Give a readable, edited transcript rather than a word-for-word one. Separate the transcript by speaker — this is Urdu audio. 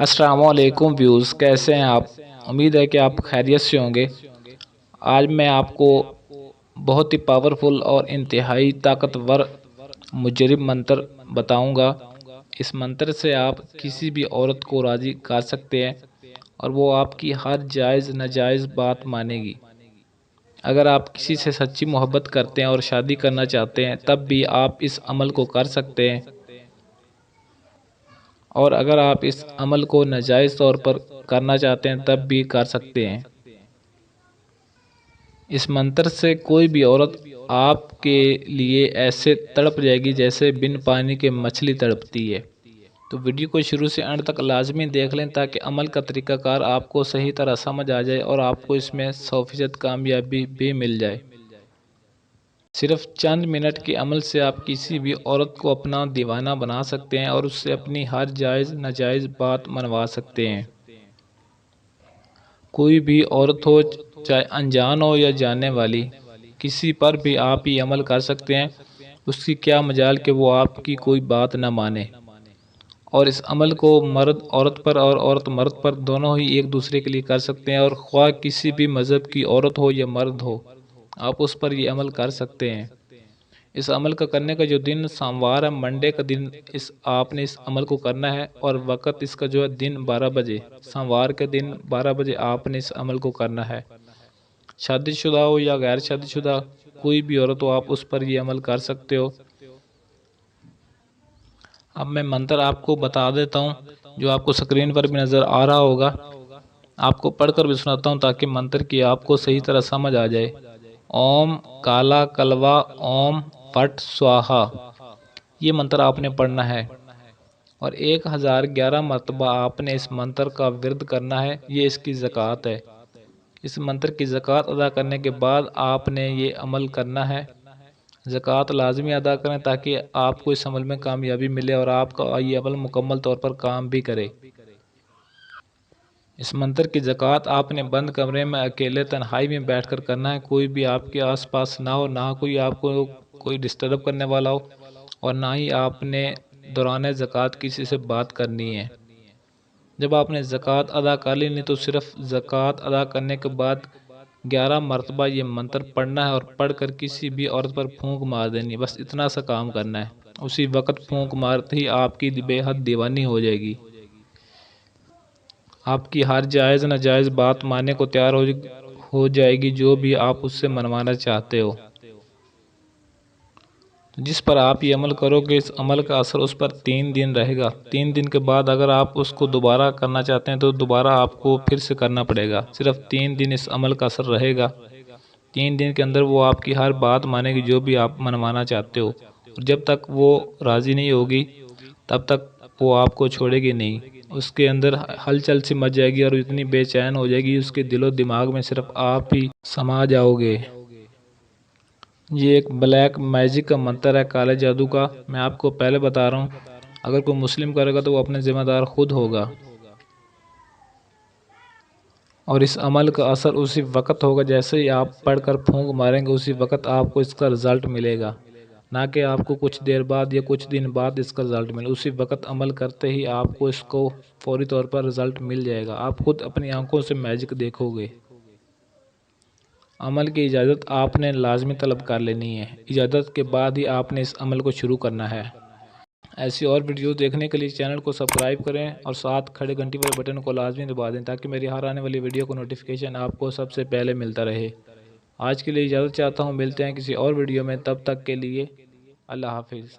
Speaker 1: السلام علیکم ویوز، کیسے ہیں آپ؟ امید ہے کہ آپ خیریت سے ہوں گے۔ آج میں آپ کو بہت ہی پاورفل اور انتہائی طاقتور مجرب منتر بتاؤں گا۔ اس منتر سے آپ کسی بھی عورت کو راضی کر سکتے ہیں اور وہ آپ کی ہر جائز ناجائز بات مانے گی۔ اگر آپ کسی سے سچی محبت کرتے ہیں اور شادی کرنا چاہتے ہیں تب بھی آپ اس عمل کو کر سکتے ہیں، اور اگر آپ اس عمل کو ناجائز طور پر کرنا چاہتے ہیں تب بھی کر سکتے ہیں۔ اس منتر سے کوئی بھی عورت آپ کے لیے ایسے تڑپ جائے گی جیسے بن پانی کے مچھلی تڑپتی ہے۔ تو ویڈیو کو شروع سے اینڈ تک لازمی دیکھ لیں تاکہ عمل کا طریقہ کار آپ کو صحیح طرح سمجھ آ جائے اور آپ کو اس میں 100% کامیابی بھی مل جائے۔ صرف چند منٹ کے عمل سے آپ کسی بھی عورت کو اپنا دیوانہ بنا سکتے ہیں اور اس سے اپنی ہر جائز ناجائز بات منوا سکتے ہیں۔ کوئی بھی عورت ہو، چاہے انجان ہو یا جاننے والی، کسی پر بھی آپ یہ عمل کر سکتے ہیں۔ اس کی کیا مجال کہ وہ آپ کی کوئی بات نہ مانے۔ اور اس عمل کو مرد عورت پر اور عورت مرد پر دونوں ہی ایک دوسرے کے لیے کر سکتے ہیں، اور خواہ کسی بھی مذہب کی عورت ہو یا مرد ہو، آپ اس پر یہ عمل کر سکتے ہیں۔ اس عمل کا کرنے کا جو دن سوموار ہے، منڈے کا دن آپ نے اس عمل کو کرنا ہے، اور وقت اس کا جو ہے دن 12 بجے، سوموار کے دن 12 بجے آپ نے اس عمل کو کرنا ہے۔ شادی شدہ ہو یا غیر شادی شدہ کوئی بھی عورت ہو، آپ اس پر یہ عمل کر سکتے ہو۔ اب میں منتر آپ کو بتا دیتا ہوں جو آپ کو سکرین پر بھی نظر آ رہا ہوگا۔ آپ کو پڑھ کر بھی سناتا ہوں تاکہ منتر کی آپ کو صحیح طرح سمجھ آ جائے۔ اوم کالا کلوا اوم فٹ سواہا، یہ منتر آپ نے پڑھنا ہے اور 1011 مرتبہ آپ نے اس منتر کا ورد کرنا ہے۔ یہ اس کی زکوٰۃ ہے۔ اس منتر کی زکوٰۃ ادا کرنے کے بعد آپ نے یہ عمل کرنا ہے۔ زکوٰۃ لازمی ادا کریں تاکہ آپ کو اس عمل میں کامیابی ملے اور آپ کا یہ عمل مکمل طور پر کام بھی کرے۔ اس منتر کی زکوٰۃ آپ نے بند کمرے میں اکیلے تنہائی میں بیٹھ کر کرنا ہے۔ کوئی بھی آپ کے آس پاس نہ ہو، نہ کوئی آپ کو کوئی ڈسٹرب کرنے والا ہو، اور نہ ہی آپ نے دوران زکوٰۃ کسی سے بات کرنی ہے۔ جب آپ نے زکوٰۃ ادا کر لینی تو صرف زکوٰۃ ادا کرنے کے بعد 11 مرتبہ یہ منتر پڑھنا ہے اور پڑھ کر کسی بھی عورت پر پھونک مار دینی، بس اتنا سا کام کرنا ہے۔ اسی وقت پھونک مارتے ہی آپ کی بے حد دیوانی ہو جائے گی، آپ کی ہر جائز ناجائز بات ماننے کو تیار ہو جائے گی جو بھی آپ اس سے منوانا چاہتے ہو۔ جس پر آپ یہ عمل کرو گے، اس عمل کا اثر اس پر 3 دن رہے گا۔ 3 دن کے بعد اگر آپ اس کو دوبارہ کرنا چاہتے ہیں تو دوبارہ آپ کو پھر سے کرنا پڑے گا۔ صرف 3 دن اس عمل کا اثر رہے گا۔ 3 دن کے اندر وہ آپ کی ہر بات مانے گی جو بھی آپ منوانا چاہتے ہو، اور جب تک وہ راضی نہیں ہوگی تب تک وہ آپ کو چھوڑے گی نہیں۔ اس کے اندر ہلچل سی مچ جائے گی اور اتنی بے چین ہو جائے گی، اس کے دل و دماغ میں صرف آپ ہی سما جاؤ گے۔ یہ ایک بلیک میجک کا منتر ہے، کالے جادو کا۔ میں آپ کو پہلے بتا رہا ہوں، اگر کوئی مسلم کرے گا تو وہ اپنے ذمہ دار خود ہوگا، اور اس عمل کا اثر اسی وقت ہوگا جیسے ہی آپ پڑھ کر پھونک ماریں گے، اسی وقت آپ کو اس کا رزلٹ ملے گا، نہ کہ آپ کو کچھ دیر بعد یا کچھ دن بعد اس کا رزلٹ ملے۔ اسی وقت عمل کرتے ہی آپ کو اس کو فوری طور پر رزلٹ مل جائے گا، آپ خود اپنی آنکھوں سے میجک دیکھو گے۔ عمل کی اجازت آپ نے لازمی طلب کر لینی ہے، اجازت کے بعد ہی آپ نے اس عمل کو شروع کرنا ہے۔ ایسی اور ویڈیو دیکھنے کے لیے چینل کو سبسکرائب کریں اور ساتھ کھڑے گھنٹی والے بٹن کو لازمی دبا دیں تاکہ میری ہر آنے والی ویڈیو کو نوٹیفیکیشن آپ کو سب سے پہلے ملتا رہے۔ آج کے لیے اجازت چاہتا ہوں، ملتے ہیں کسی اور ویڈیو میں، تب تک کے لیے اللہ حافظ۔